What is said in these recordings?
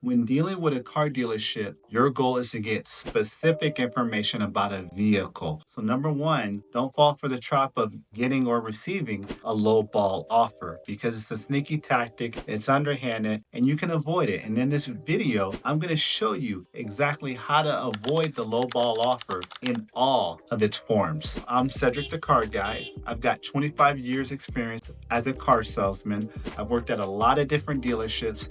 When dealing with a car dealership, your goal is to get specific information about a vehicle. So, number one, don't fall for the trap of getting or receiving a low ball offer because it's a sneaky tactic, it's underhanded, and you can avoid it. And in this video, I'm going to show you exactly how to avoid the low ball offer in all of its forms. I'm Cedric the Car Guy. I've got 25 years experience as a car salesman. I've worked at a lot of different dealerships.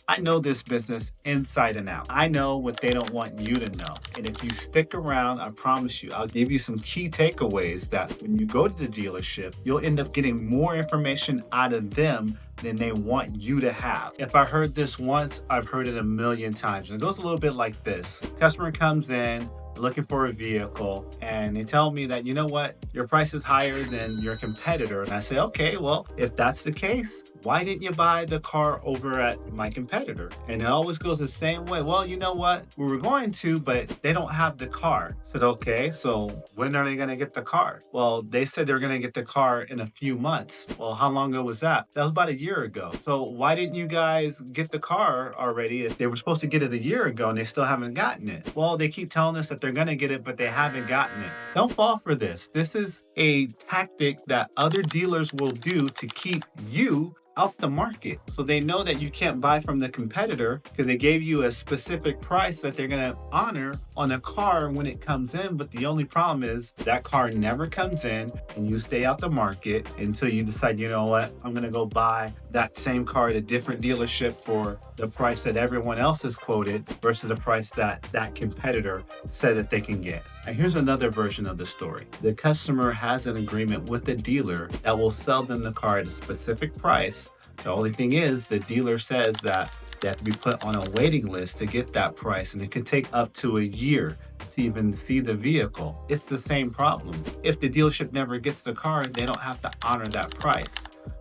I know this business inside and out. I know what they don't want you to know. And if you stick around, I promise you, I'll give you some key takeaways that when you go to the dealership, you'll end up getting more information out of them than they want you to have. If I heard this once, I've heard it a million times. And it goes a little bit like this. Customer comes in, looking for a vehicle, and they tell me that, you know what, your price is higher than your competitor. And I say, okay, well, if that's the case, why didn't you buy the car over at my competitor? And it always goes the same way. Well, you know what, we were going to, but they don't have the car. I said, okay, so when are they going to get the car? Well, they said they're going to get the car in a few months. Well, how long ago was that? That was about a year ago. So why didn't you guys get the car already if they were supposed to get it a year ago and they still haven't gotten it? Well, they keep telling us that they're going to get it, but they haven't gotten it. Don't fall for this. This is a tactic that other dealers will do to keep you off the market. So they know that you can't buy from the competitor because they gave you a specific price that they're going to honor on a car when it comes in. But the only problem is that car never comes in and you stay out the market until you decide, you know what, I'm going to go buy that same car at a different dealership for the price that everyone else is quoted versus the price that that competitor said that they can get. And here's another version of the story. The customer has an agreement with the dealer that will sell them the car at a specific price. The only thing is the dealer says that they have to be put on a waiting list to get that price, and it could take up to a year to even see the vehicle. It's the same problem. If the dealership never gets the car, they don't have to honor that price.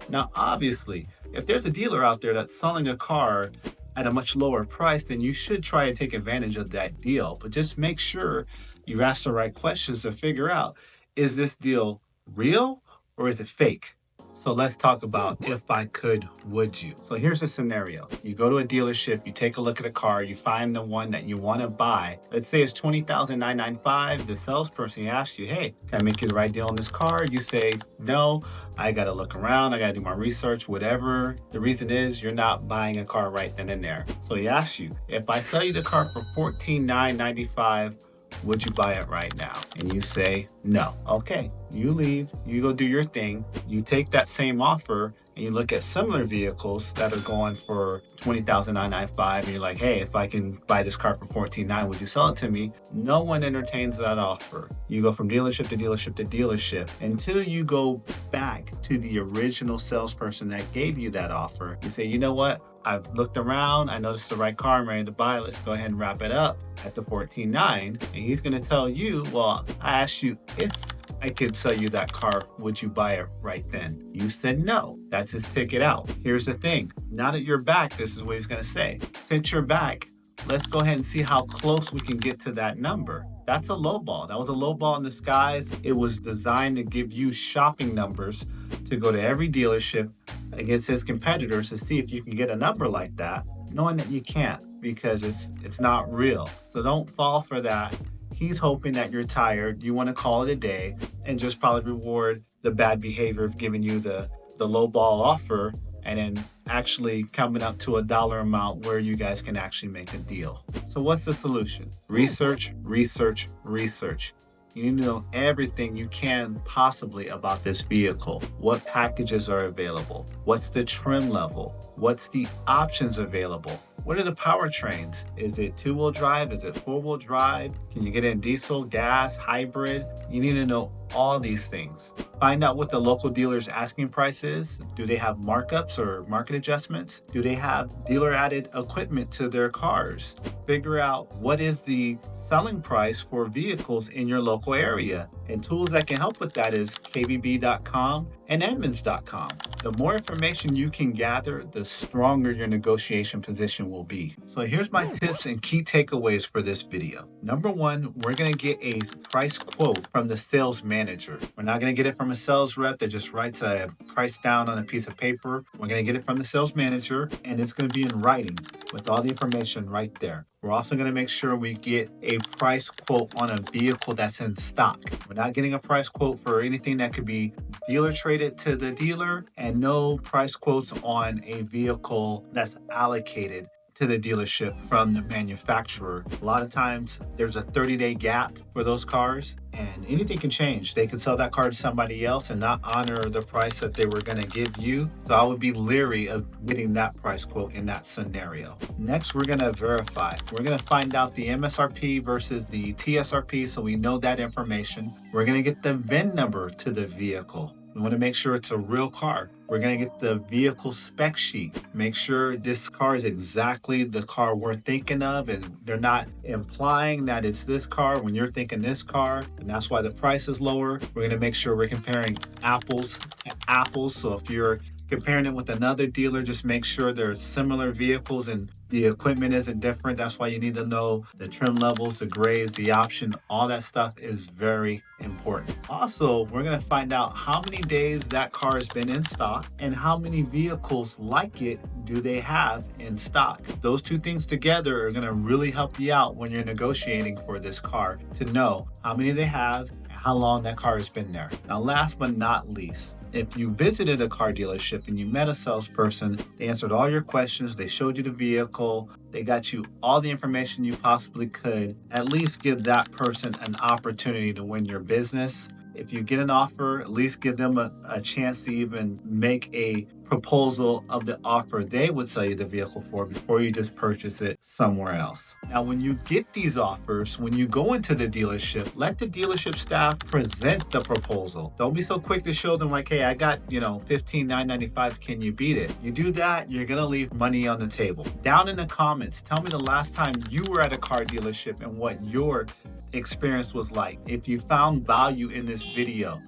Now, obviously, if there's a dealer out there that's selling a car at a much lower price, then you should try and take advantage of that deal. But just make sure you ask the right questions to figure out, is this deal real or is it fake? So let's talk about if I could, would you? So here's a scenario. You go to a dealership, you take a look at a car, you find the one that you want to buy. Let's say it's $20,995. The salesperson asks you, hey, can I make you the right deal on this car? You say, no, I got to look around. I got to do my research, whatever. The reason is you're not buying a car right then and there. So he asks you, if I sell you the car for $14,995, would you buy it right now? And you say, no. Okay, you leave, you go do your thing, you take that same offer and you look at similar vehicles that are going for $20,995 and you're like, hey, if I can buy this car for $14,900, would you sell it to me? No one entertains that offer. You go from dealership to dealership to dealership until you go back to the original salesperson that gave you that offer. You say, you know what? I've looked around, I know this is the right car, I'm ready to buy. Let's go ahead and wrap it up at the $14,900. And he's gonna tell you, well, I asked you if I could sell you that car, would you buy it right then? You said no. That's his ticket out. Here's the thing. Now that you're back, this is what he's gonna say. Since you're back, let's go ahead and see how close we can get to that number. That's a low ball. That was a low ball in disguise. It was designed to give you shopping numbers to go to every dealership against his competitors to see if you can get a number like that, knowing that you can't because it's not real. So don't fall for that. He's hoping that you're tired, you want to call it a day, and just probably reward the bad behavior of giving you the low ball offer and then actually coming up to a dollar amount where you guys can actually make a deal. So what's the solution? Research, research, research. You need to know everything you can possibly about this vehicle. What packages are available? What's the trim level? What's the options available? What are the powertrains? Is it two-wheel drive? Is it four-wheel drive? Can you get in diesel, gas, hybrid? You need to know all these things. Find out what the local dealer's asking price is. Do they have markups or market adjustments? Do they have dealer-added equipment to their cars? Figure out what is the selling price for vehicles in your local area. And tools that can help with that is kbb.com and edmunds.com. The more information you can gather, the stronger your negotiation position will be. So here's my tips and key takeaways for this video. Number one, we're gonna get a price quote from the sales manager. We're not gonna get it from a sales rep that just writes a price down on a piece of paper. We're gonna get it from the sales manager, and it's gonna be in writing with all the information right there. We're also gonna make sure we get a price quote on a vehicle that's in stock. We're not getting a price quote for anything that could be dealer traded to the dealer, and no price quotes on a vehicle that's allocated to the dealership from the manufacturer. A lot of times there's a 30-day gap for those cars, and anything can change. They can sell that car to somebody else and not honor the price that they were going to give you. So I would be leery of getting that price quote in that scenario. Next, we're going to verify. We're going to find out the MSRP versus the TSRP, so we know that information. We're going to get the VIN number to the vehicle. We want to make sure it's a real car. We're going to get the vehicle spec sheet. Make sure this car is exactly the car we're thinking of, and they're not implying that it's this car when you're thinking this car, and that's why the price is lower. We're going to make sure we're comparing apples to apples. So if you're comparing it with another dealer, just make sure they're similar vehicles and the equipment isn't different. That's why you need to know the trim levels, the grades, the option. All that stuff is very important. Also, we're going to find out how many days that car has been in stock and how many vehicles like it do they have in stock. Those two things together are going to really help you out when you're negotiating for this car, to know how many they have and how long that car has been there. Now, last but not least, if you visited a car dealership and you met a salesperson, they answered all your questions, they showed you the vehicle, they got you all the information you possibly could, at least give that person an opportunity to win your business. If you get an offer, at least give them a chance to even make a proposal of the offer they would sell you the vehicle for before you just purchase it somewhere else. Now, when you get these offers, when you go into the dealership, let the dealership staff present the proposal. Don't be so quick to show them like, hey, I got, $15,995, can you beat it? You do that, you're gonna leave money on the table. Down in the comments, tell me the last time you were at a car dealership and what your experience was like. If you found value in this video,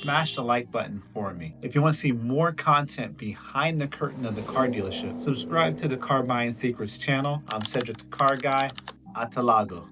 smash the like button for me. If you want to see more content behind the curtain of the car dealership, subscribe to the Car Buying Secrets channel. I'm Cedric the Car Guy. Atalago.